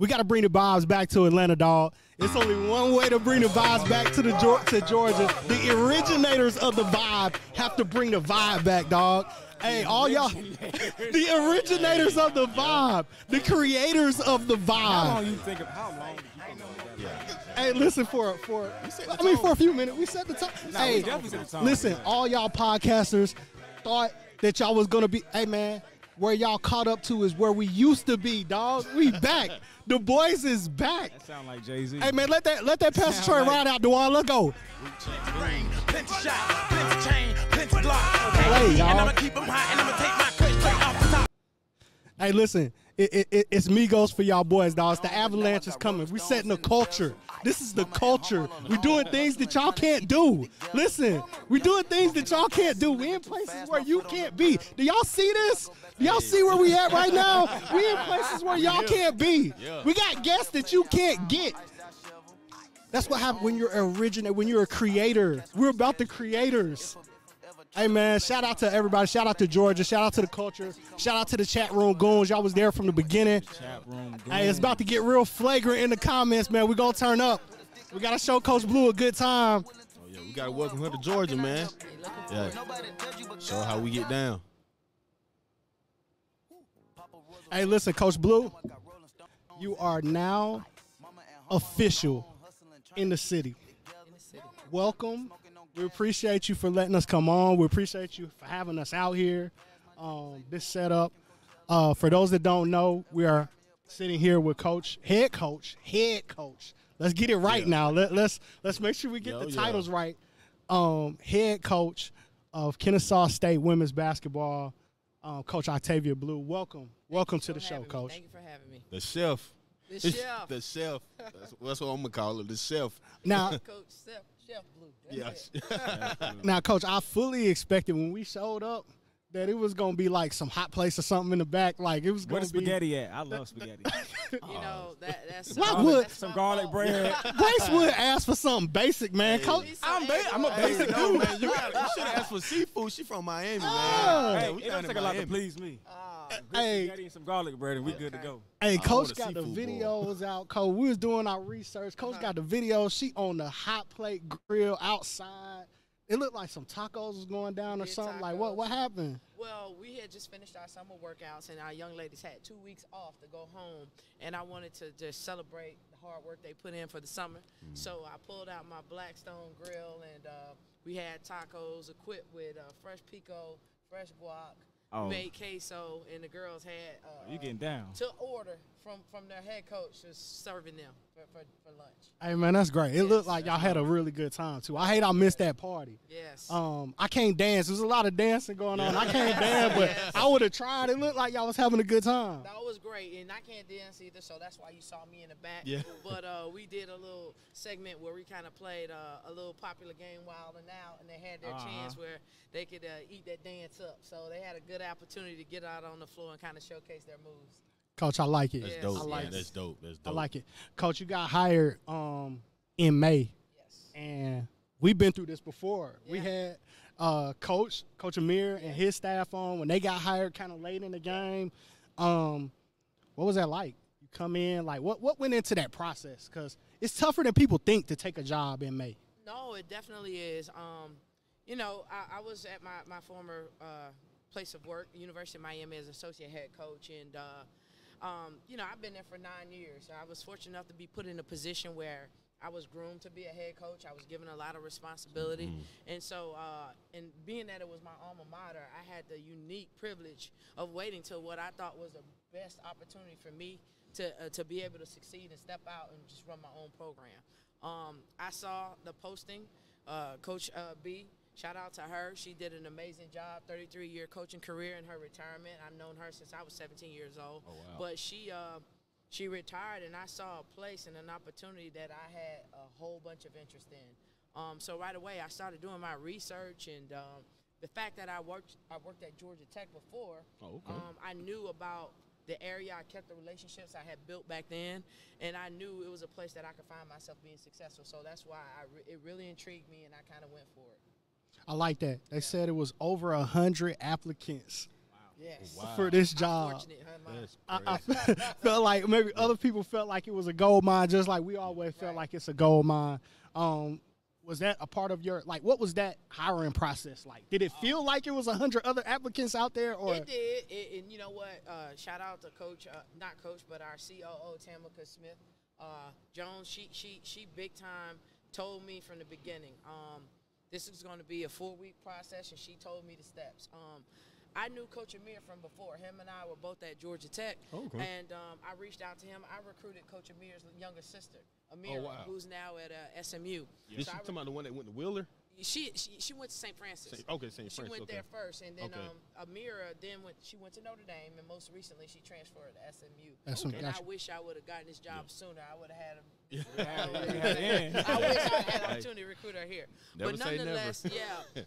We got to bring the vibes back to Atlanta, dog. It's only one way to bring the vibes back to Georgia. The originators of the vibe have to bring the vibe back, dog. Hey, all y'all, the originators of the vibe, the creators of the vibe. How long did you think Hey, listen, for a few minutes, we set the time. Hey, listen, all y'all podcasters thought that y'all was going to be, hey, man, where y'all caught up to is where we used to be, dog. We back. The boys is back. That sound like Jay-Z. Hey, man, let that Pastor Troy ride out, Dewan. Let's go. Hey, y'all. Hey, listen, it's Migos for y'all boys, dog. It's the avalanche is coming. We setting the culture. This is the culture. We doing things that y'all can't do. Listen, we doing things that y'all can't do. We in places where you can't be. Do y'all see this? Do y'all see where we at right now? We in places where y'all can't be. We got guests that you can't get. That's what happens when you're when you're a creator. We're about the creators. Hey, man, shout out to everybody. Shout out to Georgia. Shout out to the culture. Shout out to the chat room goons. Y'all was there from the beginning. Chat room goons. Hey, it's about to get real flagrant in the comments, man. We're going to turn up. We got to show Coach Blue a good time. Oh, yeah, we got to welcome her to Georgia, man. Yeah. Show how we get down. Hey, listen, Coach Blue, you are now official in the city. Welcome. We appreciate you for letting us come on. We appreciate you for having us out here. This setup. For those that don't know, we are sitting here with head coach. Let's get it right now. Let's make sure we get the titles right. Head coach of Kennesaw State women's basketball, Coach Octavia Blue. Welcome to the show, Coach. Thank you for having me. The chef. The chef. The chef. That's what I'm gonna call it. The chef. Now, Coach Chef Blue. Yes. Now, Coach, I fully expected when we showed up that it was gonna be like some hot place or something in the back. Like it was gonna be. Where's spaghetti at? I love spaghetti. You know that's some garlic bread. Grace would ask for something basic, man. Coach, I'm a basic dude, man. You should have asked for seafood. She from Miami, man. Hey, it don't take a lot to please me. Hey, spaghetti and some garlic bread, and we good to go. Hey, Coach got the videos out. Coach, we was doing our research. Coach got the videos. She on the hot plate grill outside. It looked like some tacos was going down or something. Tacos. Like what happened? Well, we had just finished our summer workouts, and our young ladies had 2 weeks off to go home. And I wanted to just celebrate the hard work they put in for the summer. So I pulled out my Blackstone grill, and we had tacos equipped with fresh pico, fresh guac. Made queso, and the girls had you getting down to order from their head coach just serving them for lunch. Hey, man, that's great. It looked like y'all had a really good time too. I hate I missed that party. Yes. I can't dance. There's a lot of dancing going on. I can't dance, but I would have tried. It looked like y'all was having a good time. That was great, and I can't dance either, so that's why you saw me in the back. Yeah. But we did a little segment where we kind of played a little popular game, Wild and Out, and they had their chance where they could eat that dance up. So they had a good opportunity to get out on the floor and kind of showcase their moves. Coach, I like it. That's Yes. dope. I like man. That's dope. That's dope. I like it. Coach, you got hired in May. Yes. And we've been through this before. Yeah. We had Coach Amir and his staff on when they got hired kind of late in the game. What was that like? You come in, like what went into that process? Because it's tougher than people think to take a job in May. No, it definitely is. You know, I was at my former place of work, University of Miami, as associate head coach, and you know, I've been there for 9 years. I was fortunate enough to be put in a position where I was groomed to be a head coach. I was given a lot of responsibility. And so, and being that it was my alma mater, I had the unique privilege of waiting till what I thought was the best opportunity for me to be able to succeed and step out and just run my own program. I saw the posting, Coach B. Shout out to her. She did an amazing job, 33-year coaching career in her retirement. I've known her since I was 17 years old. Oh, wow. But she retired, and I saw a place and an opportunity that I had a whole bunch of interest in. So right away, I started doing my research, and the fact that I worked at Georgia Tech before, I knew about the area. I kept the relationships I had built back then, and I knew it was a place that I could find myself being successful. So that's why it really intrigued me, and I kind of went for it. I like that. They said it was over 100 applicants Yes. Wow. for this job. Unfortunate, huh, Mom? That's I crazy. felt like maybe other people felt like it was a gold mine, just like we always felt like it's a gold mine. Was that a part of your, like, what was that hiring process like? Did it feel like it was 100 other applicants out there, or? It did, and you know what? Shout out to Coach, not Coach, but our COO, Tamika Smith Jones. She big time told me from the beginning, this is going to be a 4-week process, and she told me the steps. I knew Coach Amir from before. Him and I were both at Georgia Tech, and I reached out to him. I recruited Coach Amir's younger sister, Amira, who's now at SMU. Yeah. Is she talking about the one that went to Wheeler? She went to St. Francis. St. Francis. She went there first, and then Okay. Amira she went to Notre Dame, and most recently she transferred to SMU. SMU. And Gotcha. I wish I would have gotten this job sooner. I would have had him. Yeah. I wish I had an opportunity to recruit her here. Never But say nonetheless, never.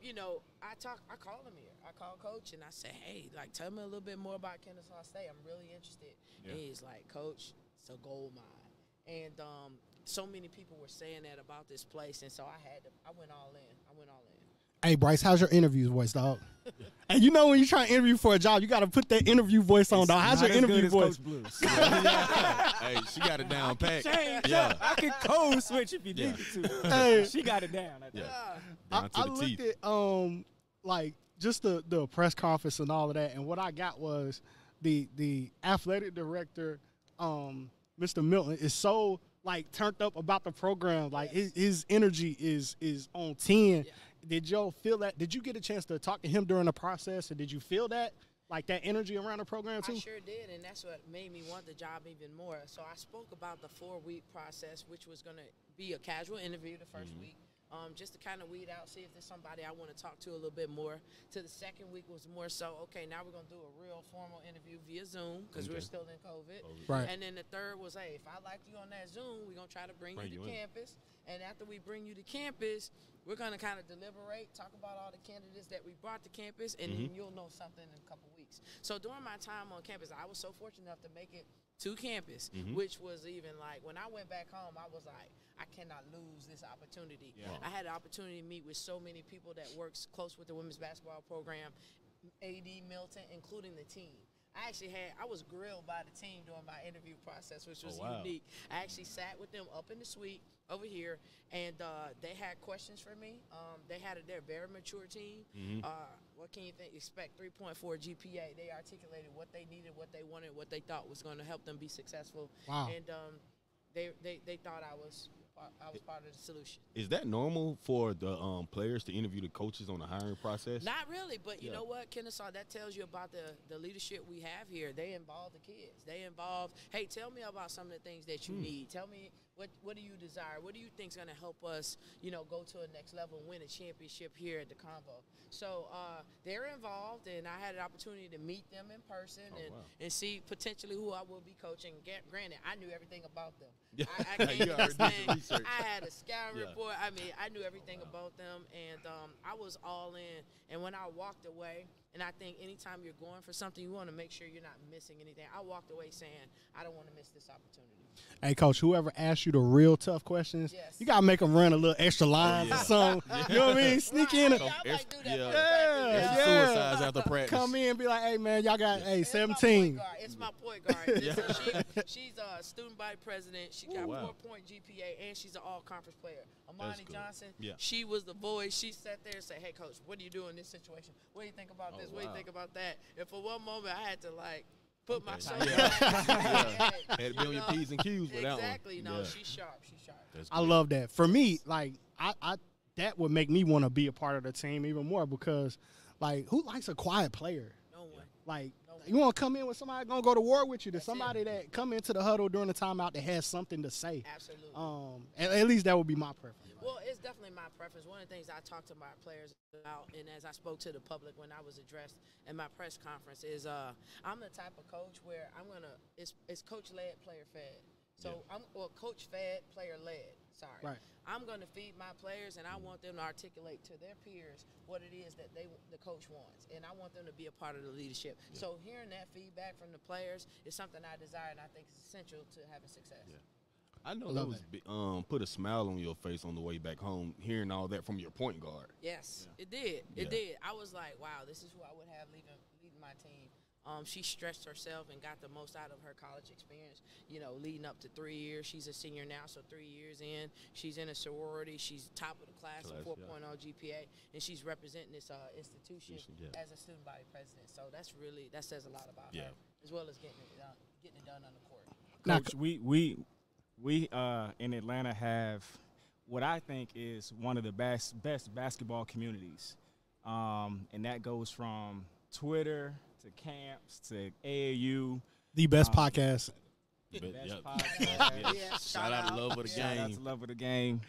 you know, I called Amir. I called Coach, and I said, hey, like, tell me a little bit more about Kennesaw State. I'm really interested. Yeah. And he's like, Coach, it's a gold mine. And so many people were saying that about this place, and so I went all in. Hey, Bryce, how's your interview voice, dog? And you know when you try to interview for a job, you got to put that interview voice on, dog. How's your interview voice? Coach Blues. Hey, she got it down pat. Yeah. I can code switch if you Yeah. needed to. Hey. She got it down. I think. Yeah. Down to I the looked teeth. at like just the press conference and all of that, and what I got was the athletic director, Mr. Milton, is so like turned up about the program. Like his energy is on 10. Yeah. Did y'all feel that? Did you get a chance to talk to him during the process, and did you feel that? Like that energy around the program too? I sure did, and that's what made me want the job even more. So I spoke about the 4-week process, which was going to be a casual interview the first week, just to kind of weed out, see if there's somebody I want to talk to a little bit more. To the second week was more so, okay, now we're going to do a real formal interview via Zoom because we're still in COVID. Right. And then the third was, hey, if I liked you on that Zoom, we're going to try to bring you to campus. And after we bring you to campus, we're going to kind of deliberate, talk about all the candidates that we brought to campus, and then you'll know something in a couple weeks. So during my time on campus, I was so fortunate enough to make it to campus, which was even like, when I went back home, I was like, I cannot lose this opportunity. Yeah. I had the opportunity to meet with so many people that works close with the women's basketball program, AD Milton, including the team. I was grilled by the team during my interview process, which was unique. I actually sat with them up in the suite over here, and they had questions for me. They're a very mature team. What can you expect? 3.4 GPA. They articulated what they needed, what they wanted, what they thought was going to help them be successful. Wow. And they thought I was part of the solution. Is that normal for the players to interview the coaches on the hiring process? Not really, but you know what, Kennesaw, that tells you about the leadership we have here. They involve the kids. They involve, hey, tell me about some of the things that you need. Tell me what do you desire? What do you think is going to help us, go to a next level and win a championship here at the Convo? So they're involved, and I had an opportunity to meet them in person and see potentially who I will be coaching. Granted, I knew everything about them. I came to this thing. I had a scouting report. I mean, I knew everything about them, and I was all in. And when I walked away, and I think anytime you're going for something, you want to make sure you're not missing anything. I walked away saying, I don't want to miss this opportunity. Hey, Coach, whoever asks you the real tough questions, you got to make them run a little extra lines or something. You know what I mean? Sneak in. I might do that. Yeah. Suicides after practice. Come in and be like, hey, man, y'all got, 17. It's my point guard. Listen, she's a student body president. She got 4-point GPA, and she's an all-conference player. Amani Johnson, she was the voice. She sat there and said, hey, Coach, what do you do in this situation? What do you think about this? What do you think about that? And for one moment, I had to, put my shoulder Had to be on your P's and Q's with that one. Exactly. No, she's sharp. I love that. For me, I that would make me want to be a part of the team even more because, who likes a quiet player? No one. You want to come in with somebody going to go to war with you. There's somebody that come into the huddle during the timeout that has something to say. Absolutely. At least that would be my preference. Well, it's definitely my preference. One of the things I talk to my players about, and as I spoke to the public when I was addressed in my press conference, is I'm the type of coach where it's coach-led, player-fed. So coach-fed, player-led. Sorry. Right. I'm going to feed my players, and I want them to articulate to their peers what it is that the coach wants, and I want them to be a part of the leadership. Yeah. So hearing that feedback from the players is something I desire, and I think is essential to having success. Yeah. I know that was put a smile on your face on the way back home, hearing all that from your point guard. Yes, it did. It did. I was like, wow, this is who I would have leading my team. She stretched herself and got the most out of her college experience, you know, leading up to 3 years. She's a senior now, so 3 years in. She's in a sorority. She's top of the class, a 4.0 GPA, and she's representing this institution as a student body president. So that says a lot about her, as well as getting it done on the court. Coach, we in Atlanta have what I think is one of the best basketball communities, and that goes from Twitter to camps to AAU. The best podcast. Shout out to Love of the Game. Shout out to Love of the Game.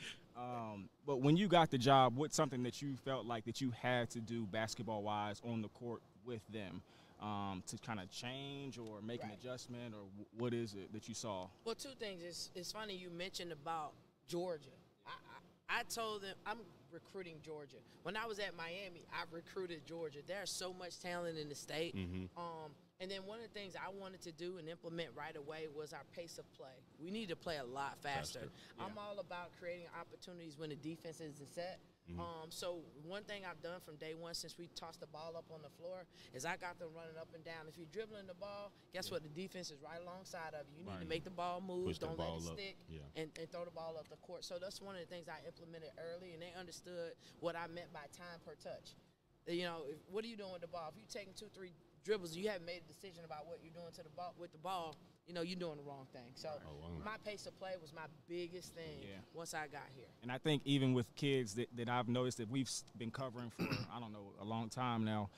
But when you got the job, what's something that you felt like that you had to do basketball-wise on the court with them to kind of change or make an adjustment, or what is it that you saw? Well, two things. It's funny you mentioned about Georgia. I told them I'm recruiting Georgia. When I was at Miami, I recruited Georgia. There's so much talent in the state. And then one of the things I wanted to do and implement right away was our pace of play. We need to play a lot faster. I'm all about creating opportunities when the defense isn't set. So one thing I've done from day one since we tossed the ball up on the floor is I got them running up and down. If you're dribbling the ball, guess what? The defense is right alongside of you. You need to make the ball move, don't let it stick, and throw the ball up the court. So that's one of the things I implemented early, and they understood what I meant by time per touch. You know, what are you doing with the ball? If you're taking 2, 3 dribbles, you haven't made a decision about what you're doing to the ball with the ball, you know, you're doing the wrong thing. So my pace of play was my biggest thing once I got here. And I think even with kids that I've noticed that we've been covering for, I don't know, a long time now,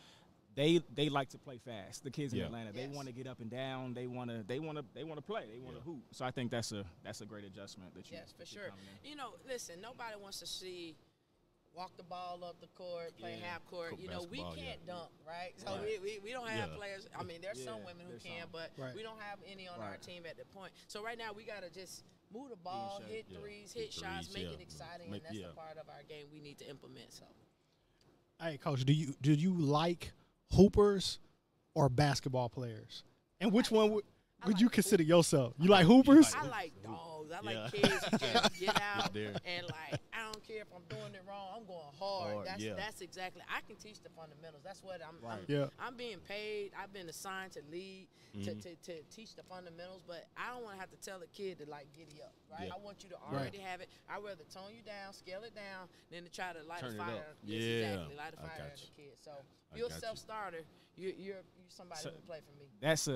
they like to play fast. The kids in Atlanta, they want to get up and down. They want to play. They want to hoop. So I think that's a great adjustment that you. Yes, for sure. You know, listen, nobody wants to see walk the ball up the court, play half court. You know, we can't dunk, right? So we don't have players. I mean, there's some women who can, but we don't have any on our team at the point. So right now we got to just move the ball, hit threes, hit shots, make it exciting, and that's the part of our game we need to implement. So, hey, Coach, do you like hoopers or basketball players? And which one would you consider yourself? You like hoopers? I like dogs. I like kids who just get out and like, I don't care if I'm doing it wrong. I'm going hard. That's exactly. I can teach the fundamentals. That's what I'm being paid. I've been assigned to lead to teach the fundamentals, but I don't want to have to tell a kid to like giddy up. Right? I want you to already have it. I'd rather tone you down, scale it down, than to try to light a fire. Exactly, light a fire at the kid. So if you're a self-starter, you're somebody who can play for me. That's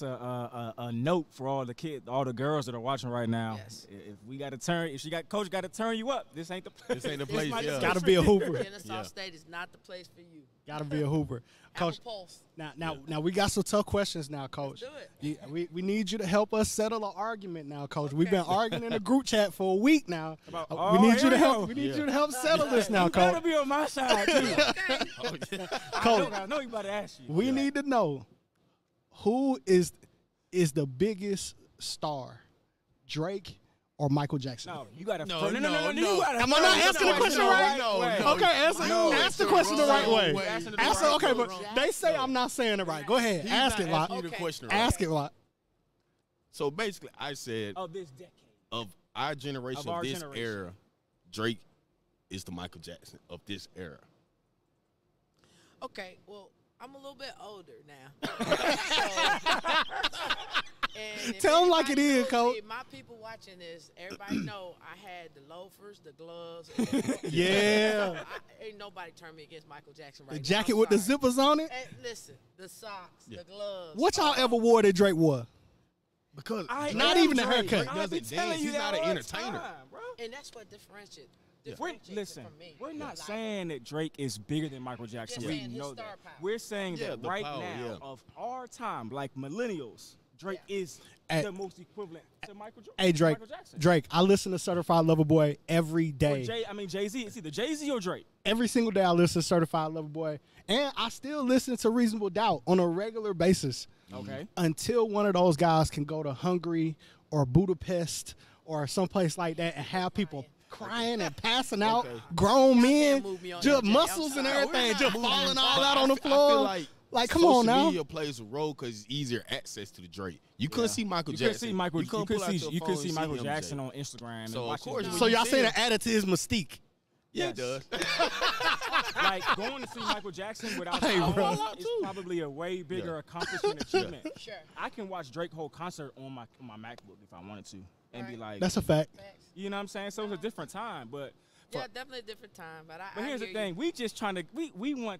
a note for all the kids, all the girls that are watching right now. Yes. If coach got to turn you up, this ain't the place. This ain't the place. Got to be a hooper. Kennesaw State is not the place for you. Got to be a hooper. Coach, now we got some tough questions now, Coach. Let's do it. We need you to help us settle an argument now, Coach. We've been arguing in a group chat for a week now. We need you to help. We need you to help settle this now, Coach. You gotta be on my side too. Coach, I know you about to ask you. We need to know who is the biggest star, Drake or Michael Jackson? No, you got to. No. Am I not asking the question right? Okay, ask the question the right way. Okay, but they say I'm not saying it right. Go ahead, ask it, Lot. Ask it, Lot. So basically, I said of this decade, of our generation, of this era, Drake is the Michael Jackson of this era. Okay, well, I'm a little bit older now. Tell them like it is, Coach. My people watching this, everybody know I had the loafers, the gloves. Ain't nobody turned me against Michael Jackson right now. The jacket with the zippers on it? And listen, the socks, the gloves. What y'all ever wore that Drake wore? Because not even the haircut. Drake doesn't dance. He's not an entertainer. And that's what differentiates. We're not saying that Drake is bigger than Michael Jackson. We know that. We're saying that right now, of our time, like millennials, Drake is the most equivalent to Michael Jackson. Hey, Drake, I listen to Certified Lover Boy every day. Jay-Z. It's either Jay-Z or Drake. Every single day I listen to Certified Lover Boy. And I still listen to Reasonable Doubt on a regular basis. Okay. Until one of those guys can go to Hungary or Budapest or someplace like that and have people crying and passing out, grown men, just muscles and everything, just falling all out on the floor. I feel like, come on now. Social media plays a role because it's easier access to the Drake. You couldn't see Michael Jackson. You could see Michael Jackson on Instagram. So, of course, so y'all saying that added to his mystique. Yeah, it does. Like going to see Michael Jackson without Hey, the bro. phone is probably a way bigger accomplishment achievement. Sure. I can watch Drake whole concert on my MacBook if I wanted to, and be like, That's a fact. you know what I'm saying? So it's a different time, but Yeah, definitely a different time. But I here's the hear thing: you. we just trying to we want.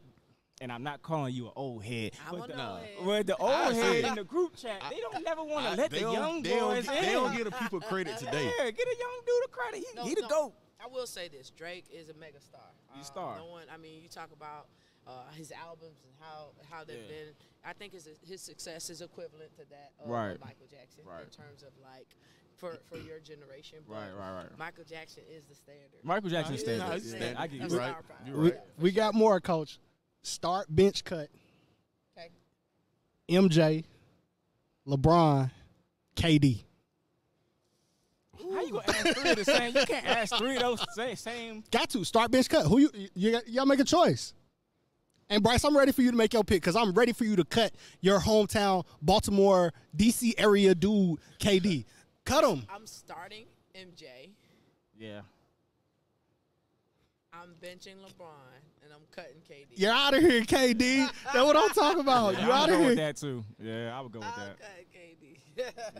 And I'm not calling you an old head. I'm But an old head. But the old head in the group chat, they don't never want to let the young boys in. They don't give the people credit today. Yeah, get a young dude a credit. He the GOAT. I will say this: Drake is a megastar. He's a star. No one. I mean, you talk about his albums and how they've been. I think his success is equivalent to that of Michael Jackson in terms of like for your generation. But Right. Michael Jackson is the standard. Michael Jackson's standard. he's the standard. I get That's you. star Right. power. You're right. We got more, Coach. Start bench cut. Okay. MJ, LeBron, KD. How you gonna ask three of the same? You can't ask three of those same. Got to start bench cut. Who y'all make a choice. And Bryce, I'm ready for you to make your pick because I'm ready for you to cut your hometown Baltimore, DC area dude, KD. Cut him. I'm starting MJ. Yeah. I'm benching LeBron, and I'm cutting KD. You're out of here, KD. That's what I'm talking about. Yeah, You I out would of go with here. that too. Yeah, I would go with I'll that. cut KD.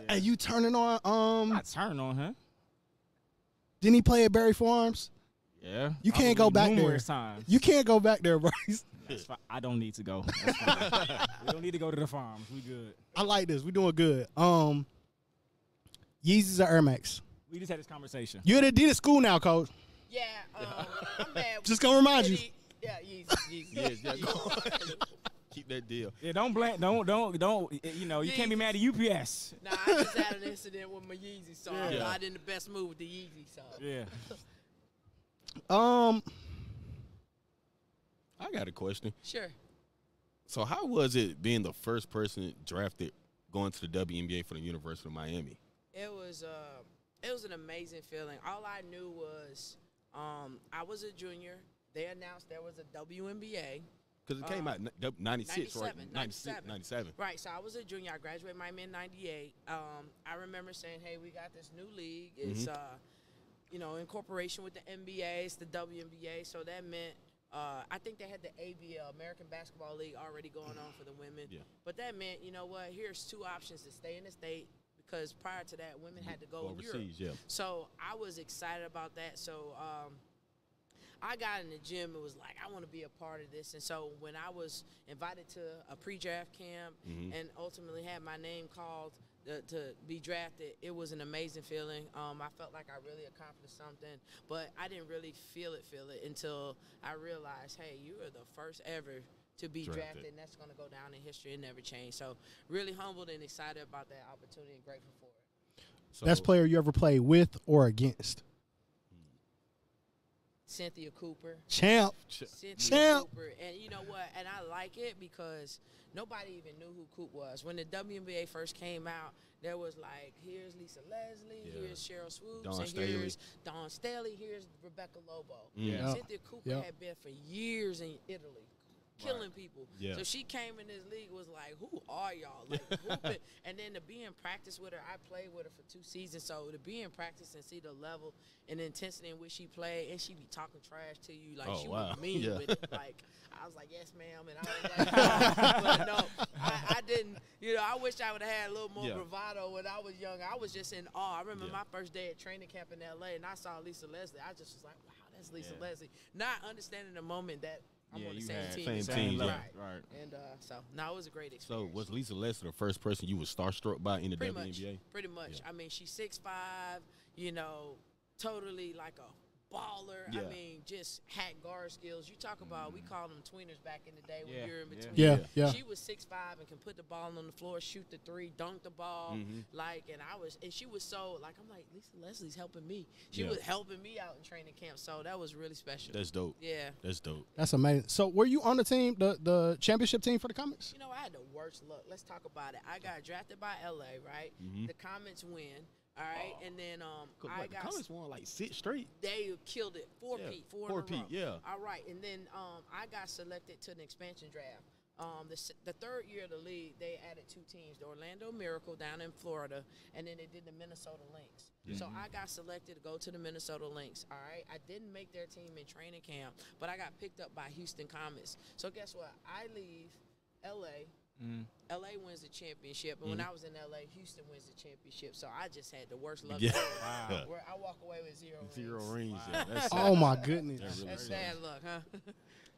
And you turning on I turn on him. didn't he play at Berry Farms? Yeah. You can't go back there. numerous times. You can't go back there, Bryce. That's fine. I don't need to go. That's fine. We don't need to go to the farms. We good. I like this. We doing good. Yeezys or Air Max? We just had this conversation. You're at Adidas school now, Coach. Yeah, I'm mad. Just gonna remind you. Yeah, Yeezy. Yeah, go on. Keep that deal. Yeah, don't blame. Don't. You know, you can't be mad at UPS. Nah, I just had an incident with my Yeezy, so I'm Yeah. not in the best mood with the Yeezy. So Yeah. I got a question. sure. So how was it being the first person drafted going to the WNBA for the University of Miami? It was an amazing feeling. All I knew was I was a junior. They announced there was a WNBA. Because it came out in 96, right? 97. 97. Right, so I was a junior. I graduated Miami in 98. I remember saying, hey, we got this new league. It's, in cooperation with the NBA. It's the WNBA. So that meant, I think they had the ABL, American Basketball League, already going on for the women. Yeah. But that meant, you know what, here's two options to stay in the state because prior to that, women had to go in Europe. Overseas, yeah. So I was excited about that. So I got in the gym. It was like, I want to be a part of this. And so when I was invited to a pre-draft camp and ultimately had my name called to be drafted, it was an amazing feeling. I felt like I really accomplished something, but I didn't really feel it until I realized, hey, you are the first ever to be drafted, and that's going to go down in history and never change. So really humbled and excited about that opportunity and grateful for it. So, Best player you ever played with or against? Cynthia Cooper. Champ. Cynthia Champ. Cooper. And you know what? And I like it because nobody even knew who Coop was. When the WNBA first came out, there was like, here's Lisa Leslie, here's Cheryl Swoops, Dawn and Staley. here's Dawn Staley, here's Rebecca Lobo. Yeah. Cynthia Cooper had been for years in Italy, killing people. Yeah. So she came in this league, was like, who are y'all? Like, hooping. And then to be in practice with her, I played with her for 2 seasons. So to be in practice and see the level and the intensity in which she played, and she be talking trash to you, like she was mean with it. Like, I was like, yes, ma'am. And I was like, but no, I didn't. You know, I wish I would have had a little more bravado when I was young. I was just in awe. I remember my first day at training camp in L.A., and I saw Lisa Leslie. I just was like, wow, that's Lisa Leslie. Not understanding the moment that I'm on the same team. Same team, right. And so, no, it was a great experience. So was Lisa Leslie the first person you was starstruck by in the WNBA? Pretty much. Yeah. I mean, she's 6'5", you know, totally like a baller. Yeah. I mean, just had guard skills. You talk about, we called them tweeners back in the day when you're in between. Yeah. She was 6'5" and can put the ball on the floor, shoot the three, dunk the ball. Like, and she was so, like, I'm like, Lisa Leslie's helping me. She was helping me out in training camp. So that was really special. That's dope. Yeah. That's dope. That's amazing. So were you on the team, the championship team for the Comets? You know, I had the worst luck. Let's talk about it. I got drafted by L.A., right? The Comets win. All right, and then I got. The Comets won like 6 straight. They killed it. Four-peat, four in a row. Yeah. All right, and then I got selected to an expansion draft. The third year of the league, they added 2 teams, the Orlando Miracle down in Florida, and then they did the Minnesota Lynx. So I got selected to go to the Minnesota Lynx, all right? I didn't make their team in training camp, but I got picked up by Houston Comets. So guess what? I leave L.A., L.A. wins the championship, and when I was in L.A., Houston wins the championship. So I just had the worst luck. Wow. Where I walk away with 0 rings. 0 rings. Wow. Yeah, that's Oh my goodness. That's sad luck, huh?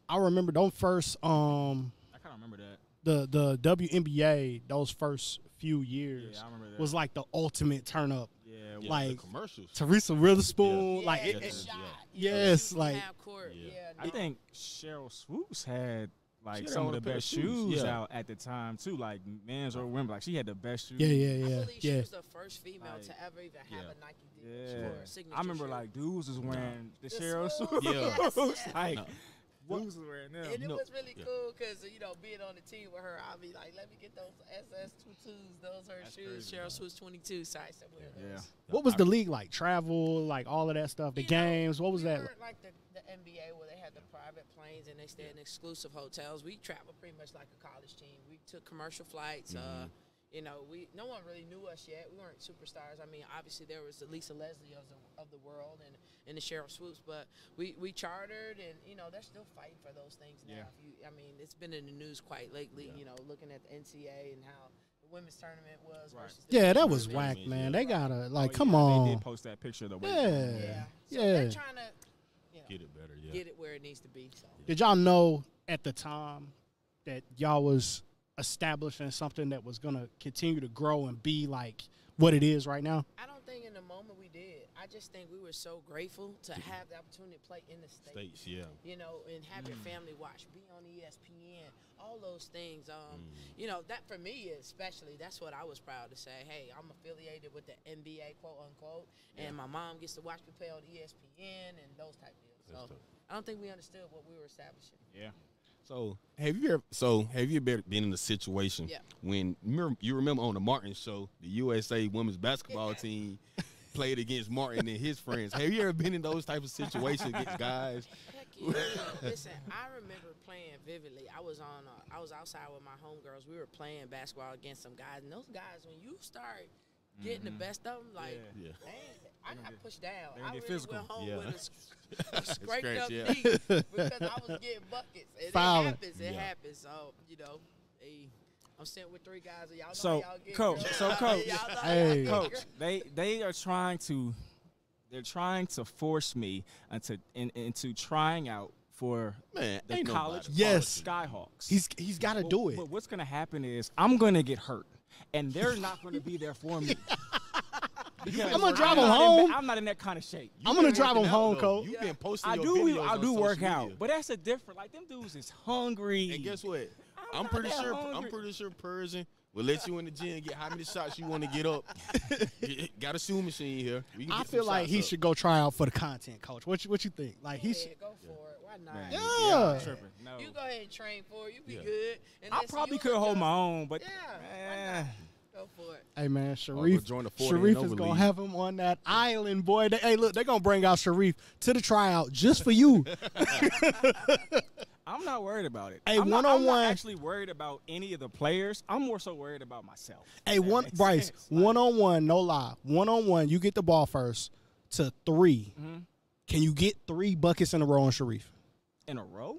I remember those first I kind of remember that. the WNBA, those first few years Yeah, I remember that. was like the ultimate turn up. Yeah, like the commercials. Teresa Witherspoon, Yeah, like the it, shot, yes, from like half court. Yeah. I think Cheryl Swoops had She like had some on of the a pair best of shoes, shoes yeah. out at the time too, like men's or women. Like she had the best shoes. yeah, I yeah, believe she yeah. was the first female Like, to ever even have yeah. a Nike deal. Yeah, For a signature I remember shoe. like dudes was wearing the The Cheryl Swoops. Swoops. Yes. Like No. dudes was wearing them. And it No. was really Yeah. cool because, being on the team with her, I'll be like, let me get those SS22s. Those are her That's shoes. crazy, Cheryl man. Swoops 22. So I said, Yeah. What was the league like? Travel, like all of that stuff, the games. What was we that? weren't like the NBA where they had the private planes and they stayed in exclusive hotels. We traveled pretty much like a college team. We took commercial flights. No one really knew us yet. We weren't superstars. I mean, obviously there was the Lisa Leslie of the world and the Cheryl Swoops, but we chartered and they're still fighting for those things now. Yeah. It's been in the news quite lately. Yeah. Looking at the NCAA and how the women's tournament was. Right. Versus the Yeah, that men's was tournament. whack, man. They gotta like, Oh, come yeah, on. They did post that picture of the weight Yeah. room. Yeah. So Yeah. they're trying to Get it better, yeah. get it where it needs to be. So. Did y'all know at the time that y'all was establishing something that was gonna continue to grow and be like what it is right now? I don't think in the moment we did. I just think we were so grateful to have the opportunity to play in the States. Yeah. And have your family watch, be on ESPN, all those things. That for me especially, that's what I was proud to say. Hey, I'm affiliated with the NBA, quote unquote, and my mom gets to watch me play on ESPN and those type of deals. That's So dope. I don't think we understood what we were establishing. Yeah. So have you ever been in a situation when you remember on the Martin show, the USA women's basketball team played against Martin and his friends? Have you ever been in those type of situations against guys? Heck yeah. Listen, I remember playing vividly. I was outside with my homegirls. We were playing basketball against some guys, and those guys, when you start getting the best of them, like, Yeah. dang, I got pushed down. they I get really physical. went home Yeah. with a scraped Scratch, up yeah. knee because I was getting buckets. And Fouling. it happens. It Yeah. happens. So, hey, I'm sitting with 3 guys, and y'all know So, how y'all get Coach, girls. so, Coach, Y'all know how hey. y'all get Coach, girls. they are trying to force me into trying out for Man, the ain't college nobody Yes. Skyhawks. He's got to do it. But what's going to happen is I'm going to get hurt, and they're not going to be there for me. Because I'm gonna drive him not home. I'm not in that kind of shape. I'm gonna been drive him working out, home, though. Coach. You've been posting I your do videos on work social out, media. but that's a different. Like them dudes is hungry. And guess what? I'm I'm not pretty that sure hungry. Persian will let you in the gym and get how many shots you want to get up. Got a shoe machine here. We can I get feel some like shots he up. should go try out for the content, Coach. What you think? Like Go he should. ahead, go for it. Why not? Man, Yeah. I'm tripping. No. You go ahead and train for it. You be Yeah. good. And I listen, probably you could hold adjust. my own, but Yeah, why eh, not? Go for it. Hey man, go Sharif. join the 40 Sharif and is over gonna league. have him on that island, boy. Hey, look, they're gonna bring out Sharif to the tryout just for you. I'm not worried about it. Hey, I'm not one-on-one. actually worried about any of the players. I'm more so worried about myself. Hey, If that one makes Bryce, sense. Like, 1-on-1, no lie. 1-on-1, you get the ball first to 3. Mhm. Can you get 3 buckets in a row on Sharif? in a row.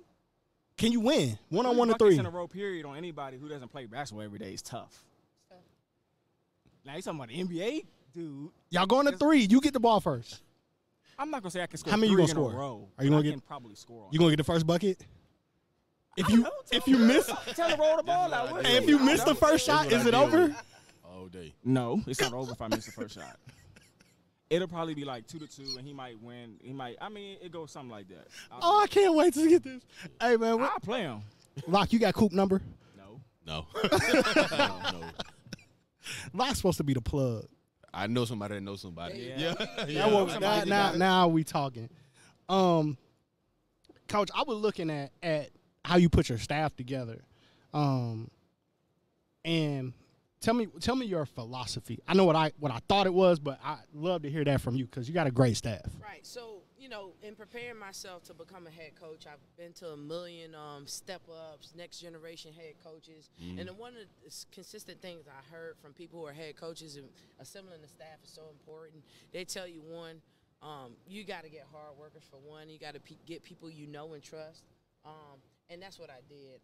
Can you win 1-on-1 to Buckets 3? in a row period on anybody who doesn't play basketball every day is tough. Now you talking about the NBA, dude. Y'all going to 3. You get the ball first. I'm not gonna say I can score. How many you 3 gonna in score? a row. Are you but gonna I get- can probably score on. You gonna get the first bucket? If I you don't know, if tell you me. miss Tell him roll the ball out. Hey, hey, if you miss the first shot, is it over? All day. No, it's not over if I miss the first shot. It'll probably be like 2-2, and he might win. He might. I mean, it goes something like that. Oh, I can't wait to get this. Hey man, I'll play him. Lock, you got Coop number? No. No. no. Lock's supposed to be the plug. I know somebody that knows somebody. Yeah. That was- somebody now we talking. Coach, I was looking at how you put your staff together, and tell me your philosophy. I know what I thought it was, but I love to hear that from you because you got a great staff. Right. So, you know, in preparing myself to become a head coach, I've been to a million step-ups, next generation head coaches. And then one of the consistent things I heard from people who are head coaches and assembling the staff is so important. They tell you, one, you got to get hard workers for one. You got to get people you know and trust. And that's what I did.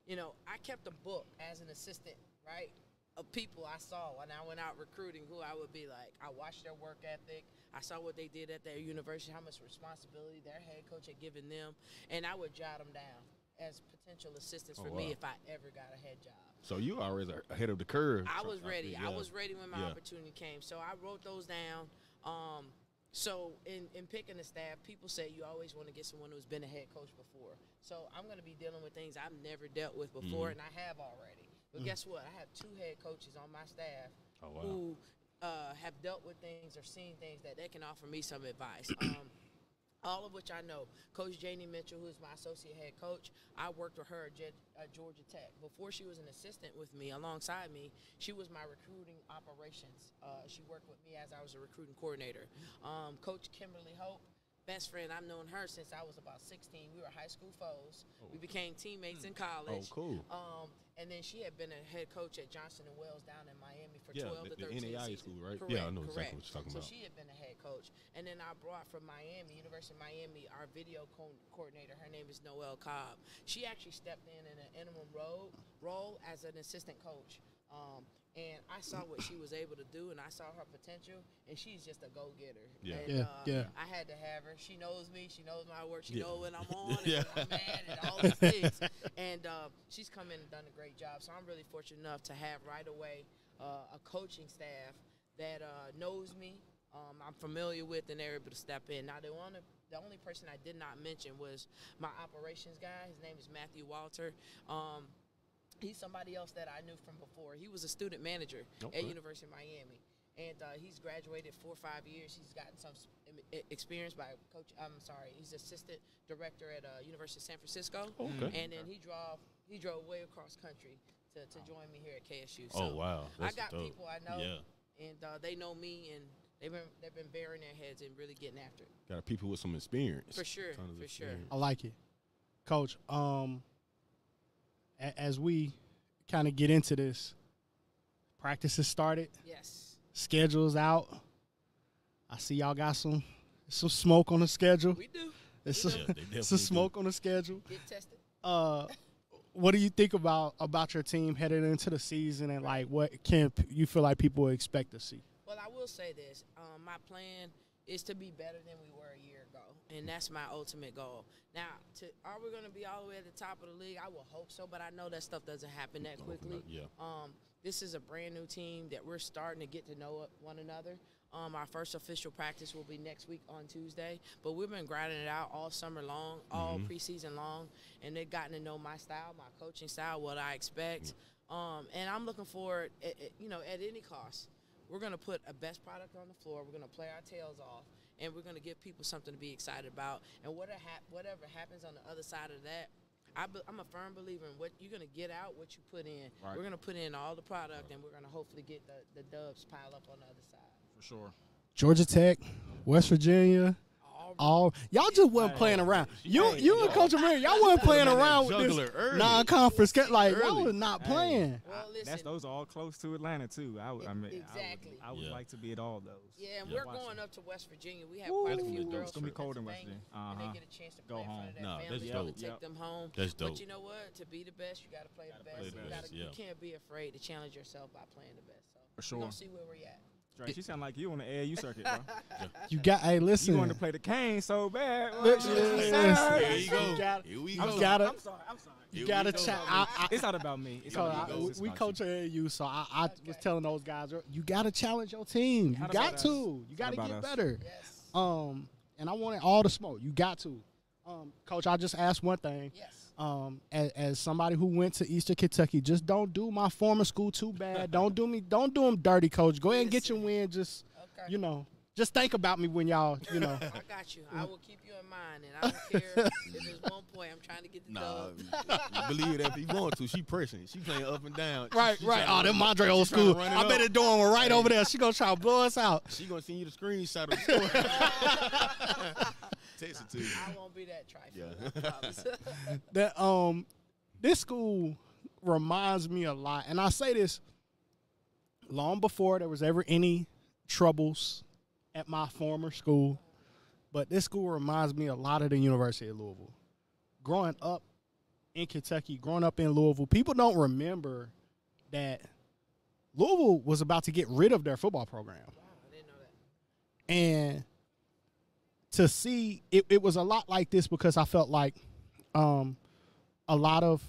You know, I kept a book as an assistant, right, of people I saw when I went out recruiting who I would be like, I watched their work ethic. I saw what they did at their university, how much responsibility their head coach had given them, and I would jot them down as potential assistants for me if I ever got a head job. So you always are ahead of the curve. I was ready. I was ready when my opportunity came. So I wrote those down. So in picking the staff, people say you always want to get someone who's been a head coach before. So I'm going to be dealing with things I've never dealt with before, and I have already. But guess what? I have 2 head coaches on my staff who have dealt with things or seen things that they can offer me some advice. All of which I know. Coach Janie Mitchell, who is my associate head coach, I worked with her at Georgia Tech. Before she was an assistant with me, alongside me, she was my recruiting operations. She worked with me as I was a recruiting coordinator. Coach Kimberly Hope, best friend, I've known her since I was about 16. We were high school foes. We became teammates in college. Oh, cool. And then she had been a head coach at Johnson & Wells down in Miami for 12 to 13 the NAIA seasons. school, right? Correct, Yeah, I know correct. exactly what you're talking about. So she had been a head coach. And then I brought from Miami, University of Miami, our video coordinator. Her name is Noelle Cobb. She actually stepped in an interim role as an assistant coach. And I saw what she was able to do, and I saw her potential, and she's just a go-getter. Yeah. And, I had to have her. She knows me. She knows my work. She knows when I'm on and when I'm mad and all these things. And she's come in and done a great job. So I'm really fortunate enough to have right away a coaching staff that knows me, I'm familiar with, and they're able to step in. Now, the only person I did not mention was my operations guy. His name is Matthew Walter. He's somebody else that I knew from before. He was a student manager at University of Miami. And he's graduated 4 or 5 years. He's gotten some experience by coach. He's assistant director at University of San Francisco. And then he drove way across country to join me here at KSU. So wow. That's I got dope. people I know, and they know me, and they've been bearing their heads and really getting after it. Got people with some experience. For sure, for sure. I like it. Coach, as we kind of get into this, practice has started. Yes. Schedule's out. I see y'all got some smoke on the schedule. We do. It's some smoke on the schedule. Get tested. What do you think about your team headed into the season, and like what can you feel like people expect to see? Well, I will say this. My plan is to be better than we were a year ago, and that's my ultimate goal. Now, are we going to be all the way at the top of the league? I will hope so, but I know that stuff doesn't happen that quickly. This is a brand-new team that we're starting to get to know one another. Our first official practice will be next week on Tuesday, but we've been grinding it out all summer long, all preseason long, and they've gotten to know my style, my coaching style, what I expect. And I'm looking forward, at any cost. We're going to put a best product on the floor. We're going to play our tails off, and we're going to give people something to be excited about. And whatever happens on the other side of that, I'm a firm believer in what you're going to get out, what you put in. Right. We're going to put in all the product, and we're going to hopefully get the dubs pile up on the other side. For sure. Georgia Tech, West Virginia. Y'all just wasn't playing around. You and Coach Amir, y'all wasn't playing around with this non-conference. Like, y'all was not playing. Well, listen, those are all close to Atlanta, too. Exactly. I would like to be at all those. Yeah, and we're going up to West Virginia. We have quite a few girls It's going to be cold in West Virginia. And they get a chance to play in front of their families. That's We're dope. to take them home. That's dope. But you know what? To be the best, you got to play the best. You can't be afraid to challenge yourself by playing the best. So For sure. We're going to see where we're at. Drake, you sound like you on the AAU circuit, bro. Listen. You want to play the cane so bad. Here you go. Here we go. I'm sorry. You got to chat. It's not about me. We coach at AAU, so I was telling those guys, you got to challenge your team. You got to. You got to get better. Yes. And I wanted all the smoke. You got to. Coach, I just asked one thing. Yes. As somebody who went to Eastern Kentucky, just don't do my former school too bad. Don't do them dirty, Coach. Go ahead and get your win. Just, Just think about me when y'all, I got you. I will keep you in mind, and I don't care if there's one point I'm trying to get the dub. Believe that if you want to. She pressing. She playing up and down. Right. Oh, them Madre old school. I bet they're doing one right over there. She gonna try to blow us out. She gonna send you the screenshot of the score. Text it to you. I won't be that trifling. Yeah. I promise. This school reminds me a lot, and I say this long before there was ever any troubles at my former school, but this school reminds me a lot of the University of Louisville. Growing up in Kentucky, growing up in Louisville, people don't remember that Louisville was about to get rid of their football program. Wow, I didn't know that. And to see, it was a lot like this because I felt like a lot of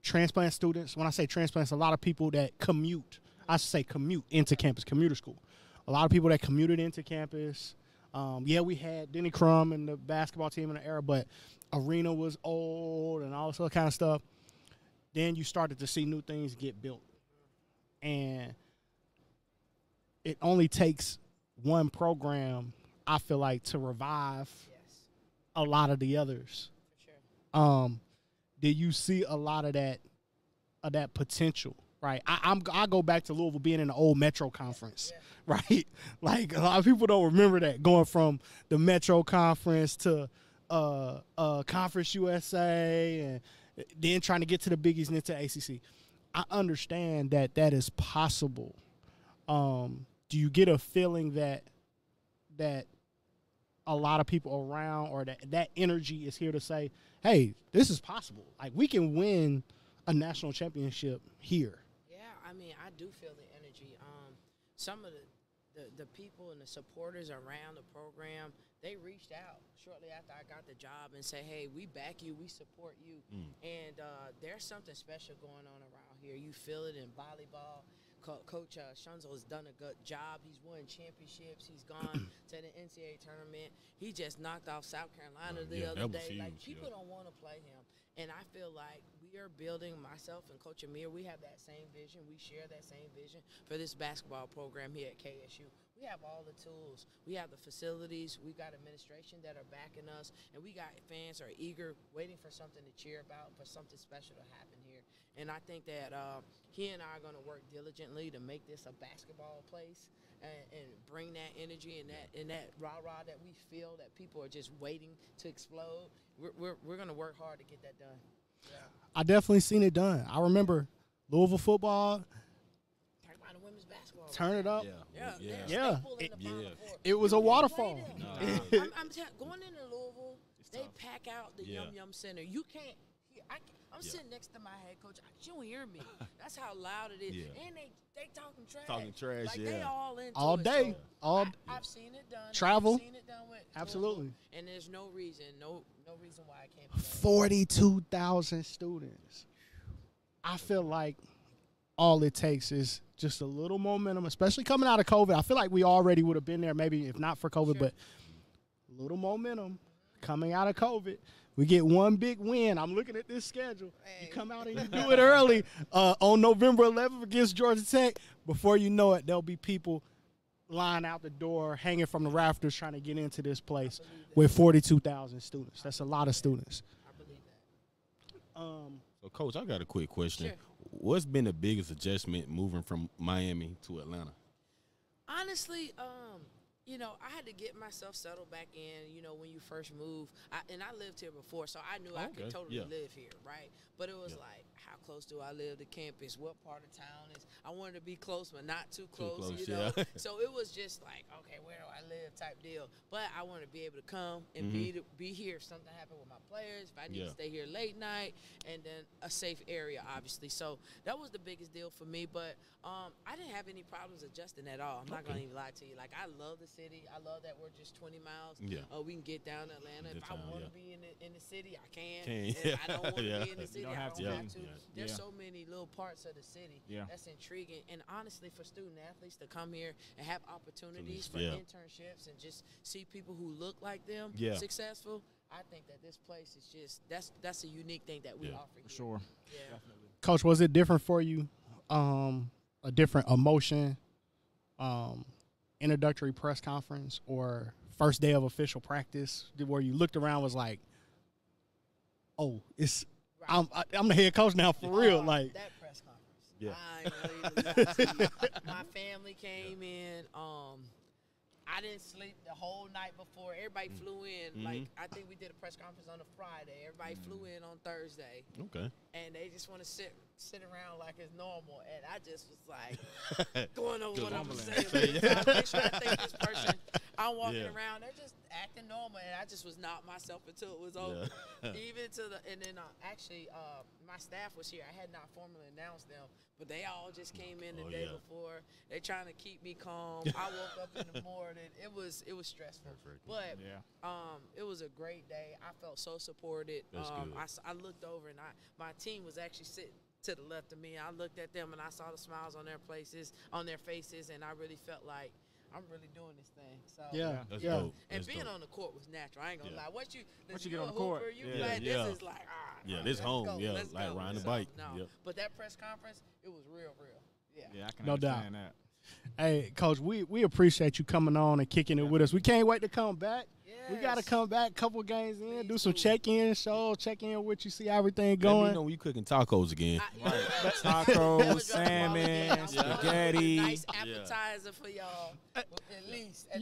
transplant students, when I say transplants, a lot of people that commute, I should say commute into campus, commuter school. A lot of people that commuted into campus. We had Denny Crum and the basketball team in the era, but arena was old and all this other kind of stuff. Then you started to see new things get built. And it only takes one program, I feel like, to revive a lot of the others. For sure. Did you see a lot of that potential? Right. I go back to Louisville being in the old Metro Conference. Right. Like a lot of people don't remember that, going from the Metro Conference to Conference USA and then trying to get to the Big East and into ACC. I understand that is possible. Do you get a feeling that a lot of people around, or that energy is here to say, hey, this is possible. Like, we can win a national championship here. Yeah, I mean, I do feel the energy. Some of the people and the supporters around the program, they reached out shortly after I got the job and said, hey, we back you, we support you. And there's something special going on around here. You feel it in volleyball. Coach Shunzel has done a good job. He's won championships. He's gone to the NCAA tournament. He just knocked off South Carolina the other day. Huge, like, people don't want to play him. And I feel like we are building, myself and Coach Amir, we have that same vision. We share that same vision for this basketball program here at KSU. We have all the tools. We have the facilities. We got administration that are backing us. And we got fans are eager, waiting for something to cheer about, for something special to happen here. And I think that he and I are going to work diligently to make this a basketball place and bring that energy and that rah-rah that we feel that people are just waiting to explode. We're going to work hard to get that done. Yeah. I definitely seen it done. I remember Louisville football. Talk about the women's basketball. Turn it up. Yeah. It was a waterfall. I'm going into Louisville, they pack out the Yum Yum Center. You can't. I'm sitting next to my head coach. You don't hear me. That's how loud it is. And they talking trash. Like, they all into all it. day. So I've seen it done. Travel. I've seen it done with absolutely. Louisville, and there's no reason why I can't. 42,000 students. I feel like all it takes is just a little momentum, especially coming out of COVID. I feel like we already would have been there, maybe if not for COVID, but a little momentum coming out of COVID. We get one big win. I'm looking at this schedule. You come out and you do it early on November 11th against Georgia Tech. Before you know it, there'll be people lying out the door, hanging from the rafters, trying to get into this place with 42,000 students. That's a lot of students. I believe that. So, Coach, I got a quick question. Sure. What's been the biggest adjustment moving from Miami to Atlanta? Honestly, I had to get myself settled back in, when you first move. I lived here before, so I knew I could totally live here, right? But it was like, how close do I live to campus? What part of town is? I wanted to be close, but not too close, you know? So it was just like, okay, where do I live type deal. But I wanted to be able to come and be here if something happened with my players, if I need to stay here late night, and then a safe area, obviously. So that was the biggest deal for me. But I didn't have any problems adjusting at all. I'm not going to even lie to you. Like, I love the city. I love that we're just 20 miles. We can get down to Atlanta. If I want to be in the city, I can. If I don't want to be in the city, I don't have to. There's so many little parts of the city that's intriguing. And honestly, for student athletes to come here and have opportunities for internships and just see people who look like them successful, I think that this place is just that's a unique thing that we offer here. For sure. Yeah. Definitely. Coach, was it different for you? A different emotion introductory press conference or first day of official practice where you looked around was like, oh, I'm the head coach now for real. Like that press conference. Yeah. My family came in. I didn't sleep the whole night before. Everybody flew in. Like, I think we did a press conference on a Friday. Everybody flew in on Thursday. Okay. And they just want to sit around like it's normal. And I just was like, going over what I'm saying. I think this person, I'm walking around, they're just acting normal. And I just was not myself until it was over. Even to and then actually, my staff was here. I had not formally announced them. But they all just came in the day before. They trying to keep me calm. I woke up in the morning. It was stressful. But it was a great day. I felt so supported. That's good. I looked over and my team was actually sitting to the left of me. I looked at them and I saw the smiles on their faces, on their faces, and I really felt like I'm really doing this thing. So That's dope. And being on the court was natural. I ain't gonna lie. Once you get on the court, this is like this home. Let's like go. riding the bike. No, but that press conference, it was real. Yeah, I can No doubt. understand that. Hey, Coach, we appreciate you coming on and kicking it with us. We can't wait to come back. Yes. We got to come back, couple games in, Please do some do. check-in shows, check in with you, see how everything Let me going. know when you cooking tacos again. Tacos, salmon, spaghetti. Nice appetizer for y'all. At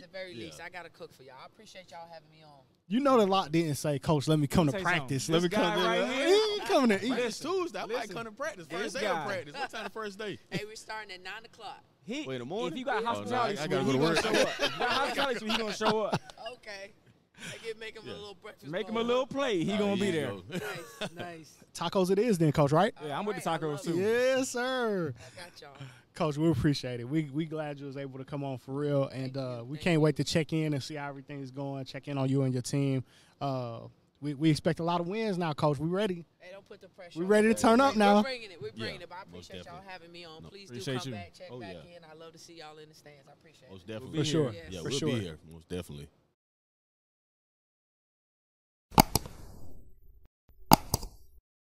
the very least, I got to cook for y'all. I appreciate y'all having me on. You know the lot didn't say, Coach, let me come to Say practice. something. Let me This come guy right to here- He ain't coming to eat. It's Tuesday. I might Listen, come to practice. this First day guy- of practice. What time the first day? Hey, we're starting at 9 o'clock. He, Wait, in the morning? if you got Oh, no, hospitality I suite, gotta go he to gonna work. show up. If you got hospitality suite, he gonna show up. Okay. I can make him a little breakfast. Make him bowl. a little plate. He gonna be you there. go. Nice. Tacos it is then, Coach, right? Yeah, I'm with the Alright, I tacos love too. it. Yes, sir. I got y'all. Coach, we appreciate it. We glad you was able to come on for real, and we can't wait to check in and see how everything is going, check in on you and your team. We expect a lot of wins now, Coach. We ready? Hey, don't put the pressure We on ready me. to turn up now. We're bringing it. We're bringing it. But I most appreciate y'all definitely. having me on. Please do appreciate come you. back, check Oh, back yeah. in. I love to see y'all in the stands. I appreciate Most it. definitely. For sure. Yes. Yeah, For we'll sure. be here. Most definitely.